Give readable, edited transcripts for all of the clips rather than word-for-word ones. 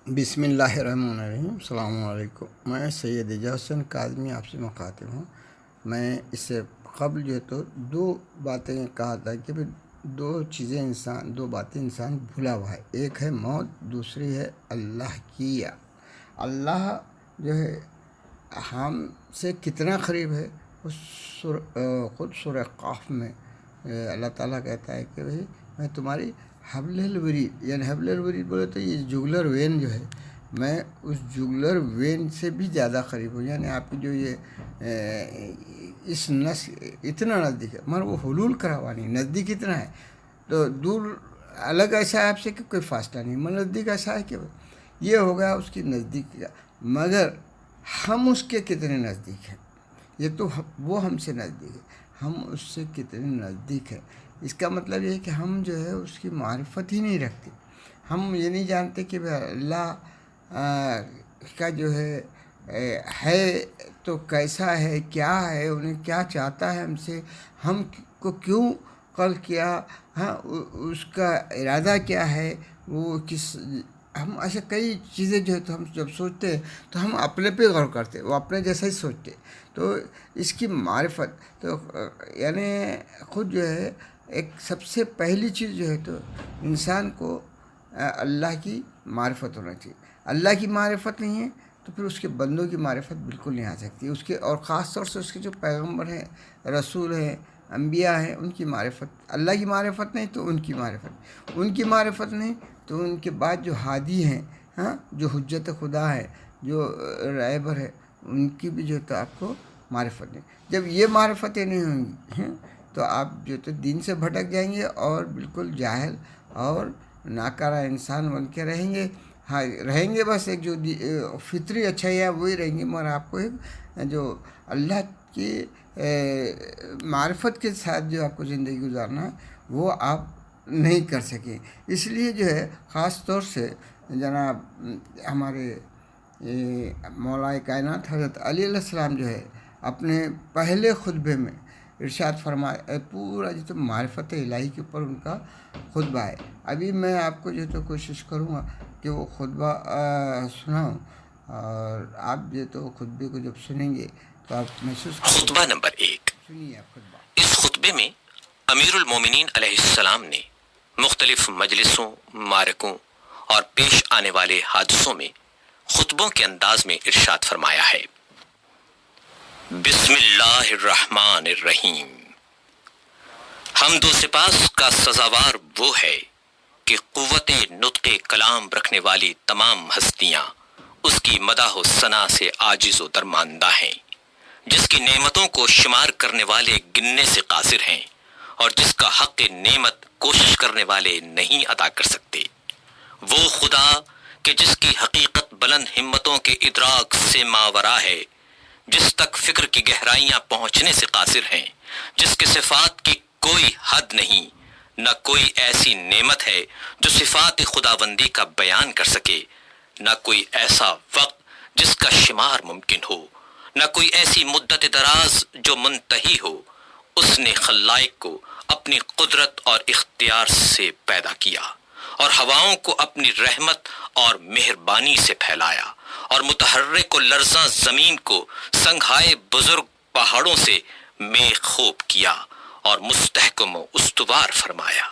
بسم اللہ الرحمن الرحیم۔ السلام علیکم۔ میں سید اعجاز حسین کاظمی آپ سے مخاطب ہوں۔ میں اس سے قبل جو ہے تو دو باتیں کہا تھا کہ دو باتیں انسان بھولا ہوا ہے۔ ایک ہے موت، دوسری ہے اللہ کی یاد۔ اللہ جو ہے ہم سے کتنا قریب ہے، خود سورہ قاف میں اللہ تعالیٰ کہتا ہے کہ بھئی میں تمہاری حبل الورید، یعنی حبل الورید بولے تو یہ جگلر وین جو ہے، میں اس جگلر وین سے بھی زیادہ قریب ہوں، یعنی آپ کی جو یہ اس اتنا نزدیک ہے، مگر وہ حلول کرا ہوا نہیں، نزدیک اتنا ہے تو دور الگ ایسا ہے آپ سے کہ کوئی فاصلہ نہیں، مگر نزدیک ایسا ہے کہ یہ ہو گیا اس کی نزدیک کا، مگر ہم اس کے کتنے نزدیک ہیں، یہ تو وہ ہم سے نزدیک ہے، ہم اس سے کتنے نزدیک ہیں۔ اس کا مطلب یہ ہے کہ ہم جو ہے اس کی معرفت ہی نہیں رکھتے، ہم یہ نہیں جانتے کہ اللہ کا جو ہے تو کیسا ہے، کیا ہے، انہیں کیا چاہتا ہے ہم سے، ہم کو کیوں قتل کیا، ہاں اس کا ارادہ کیا ہے، وہ ہم ایسے کئی چیزیں جو ہے تو ہم جب سوچتے ہیں تو ہم اپنے پہ غور کرتے، وہ اپنے جیسا ہی سوچتے، تو اس کی معرفت تو یعنی خود جو ہے ایک سب سے پہلی چیز جو ہے تو انسان کو اللہ کی معرفت ہونا چاہیے۔ اللہ کی معرفت نہیں ہے تو پھر اس کے بندوں کی معرفت بالکل نہیں آ سکتی، اس کے اور خاص طور سے اس کے جو پیغمبر ہیں، رسول ہیں، انبیاء ہیں، ان کی معرفت، اللہ کی معرفت نہیں تو ان کی معرفت نہیں تو ان کے بعد جو ہادی ہیں، ہاں جو حجت خدا ہے، جو رہبر ہے، ان کی بھی جو تو آپ کو معرفت نہیں۔ جب یہ معرفتیں نہیں ہوں گی تو آپ جو تو دین سے بھٹک جائیں گے اور بالکل جاہل اور ناکارہ انسان بن کے رہیں گے، بس ایک جو فطری اچھائی ہے وہی رہیں گی، مگر آپ کو ایک جو اللہ کی معرفت کے ساتھ جو آپ کو زندگی گزارنا ہے وہ آپ نہیں کر سکیں۔ اس لیے جو ہے خاص طور سے جناب ہمارے مولا کائنات حضرت علی علیہ السلام جو ہے اپنے پہلے خطبے میں ارشاد فرمایا، پورا جو تو معرفت الہی کے اوپر ان کا خطبہ ہے۔ ابھی میں آپ کو جو تو کوشش کروں گا کہ وہ خطبہ سناؤں، اور آپ جو تو خطبے کو جب سنیں گے تو آپ محسوس کریں۔ خطبہ نمبر 1۔ سنیے آپ خطبہ۔ اس خطبے میں امیر المومنین علیہ السلام نے مختلف مجلسوں، معرکوں اور پیش آنے والے حادثوں میں خطبوں کے انداز میں ارشاد فرمایا ہے۔ بسم اللہ الرحمن الرحیم۔ حمد و سپاس کا سزاوار وہ ہے کہ قوت نطق کلام رکھنے والی تمام ہستیاں اس کی مداح و ثنا سے عاجز و درماندہ ہیں، جس کی نعمتوں کو شمار کرنے والے گننے سے قاصر ہیں اور جس کا حق نعمت کوشش کرنے والے نہیں ادا کر سکتے۔ وہ خدا کہ جس کی حقیقت بلند ہمتوں کے ادراک سے ماورا ہے، جس تک فکر کی گہرائیاں پہنچنے سے قاصر ہیں، جس کے صفات کی کوئی حد نہیں، نہ کوئی ایسی نعمت ہے جو صفات خداوندی کا بیان کر سکے، نہ کوئی ایسا وقت جس کا شمار ممکن ہو، نہ کوئی ایسی مدت دراز جو منتہی ہو۔ اس نے خلائق کو اپنی قدرت اور اختیار سے پیدا کیا اور ہواؤں کو اپنی رحمت اور مہربانی سے پھیلایا، اور متحرک و لرزاں زمین کو سنگھائے بزرگ پہاڑوں سے میخوب کیا اور مستحکم و استوار فرمایا۔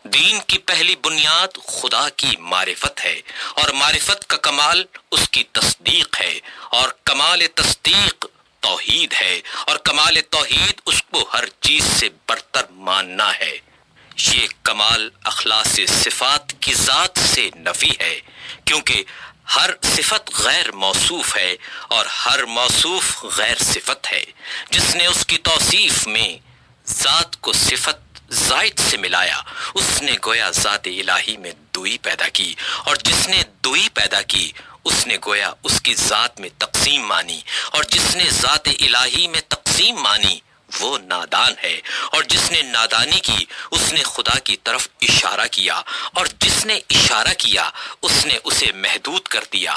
دین کی پہلی بنیاد خدا کی معرفت ہے، اور معرفت کا کمال اس کی تصدیق ہے، اور کمال تصدیق توحید ہے، اور کمال توحید اس کو ہر چیز سے برتر ماننا ہے۔ یہ کمال اخلاص صفات کی ذات سے نفی ہے، کیونکہ ہر صفت غیر موصوف ہے اور ہر موصوف غیر صفت ہے۔ جس نے اس کی توصیف میں ذات کو صفت زائد سے ملایا، اس نے گویا ذات الہی میں دوئی پیدا کی، اور جس نے دوئی پیدا کی اس نے گویا اس کی ذات میں تقسیم مانی، اور جس نے ذات الہی میں تقسیم مانی وہ نادان ہے، اور جس نے نادانی کی اس نے خدا کی طرف اشارہ کیا، اور جس نے اشارہ کیا اس نے اسے محدود کر دیا،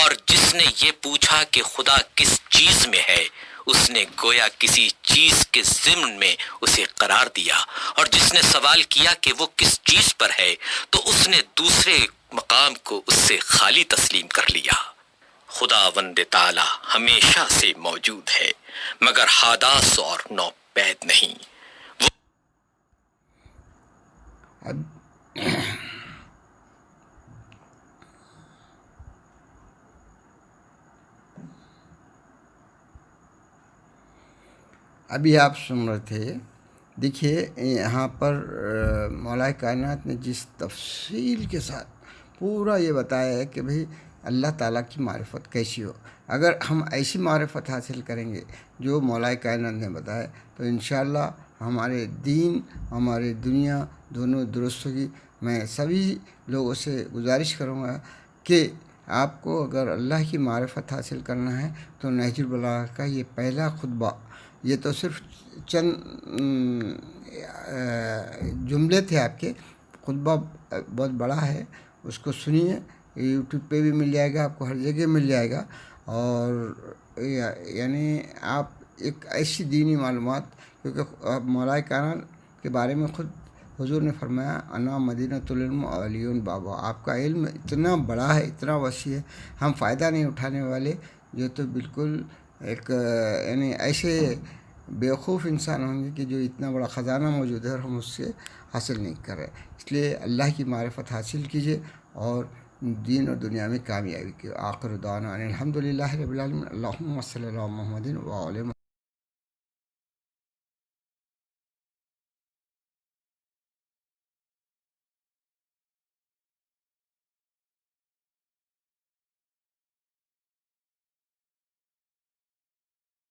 اور جس نے یہ پوچھا کہ خدا کس چیز میں ہے اس نے گویا کسی چیز کے ضمن میں اسے قرار دیا، اور جس نے سوال کیا کہ وہ کس چیز پر ہے تو اس نے دوسرے مقام کو اس سے خالی تسلیم کر لیا۔ خداوند تعالی ہمیشہ سے موجود ہے مگر حادث اور نوپید نہیں۔ اب ابھی آپ سن رہے تھے، دیکھیے یہاں پر مولا کائنات نے جس تفصیل کے ساتھ پورا یہ بتایا ہے کہ بھئی اللہ تعالیٰ کی معرفت کیسی ہو۔ اگر ہم ایسی معرفت حاصل کریں گے جو مولا کائنات نے بتایا تو انشاءاللہ ہمارے دین ہمارے دنیا دونوں درست ہوگی۔ میں سبھی لوگوں سے گزارش کروں گا کہ آپ کو اگر اللہ کی معرفت حاصل کرنا ہے تو نہج البلاغہ کا یہ پہلا خطبہ، یہ تو صرف چند جملے تھے آپ کے، خطبہ بہت بڑا ہے، اس کو سنیے، یوٹیوب پہ بھی مل جائے گا آپ کو، ہر جگہ مل جائے گا۔ اور یعنی آپ ایک ایسی دینی معلومات، کیونکہ مولا کائنات کے بارے میں خود حضور نے فرمایا انا مدینۃ العلم وعلی بابا، آپ کا علم اتنا بڑا ہے، اتنا وسیع ہے، ہم فائدہ نہیں اٹھانے والے، جو تو بالکل ایک یعنی ایسے بیوقوف انسان ہوں گے کہ جو اتنا بڑا خزانہ موجود ہے اور ہم اس سے حاصل نہیں کر رہے۔ اس لیے اللہ کی معرفت حاصل کیجیے اور دین اور دنیا میں کامیابی کی۔ آخر دعوانا الحمدللہ رب العالمین، اللہم صلی علی محمد وعلی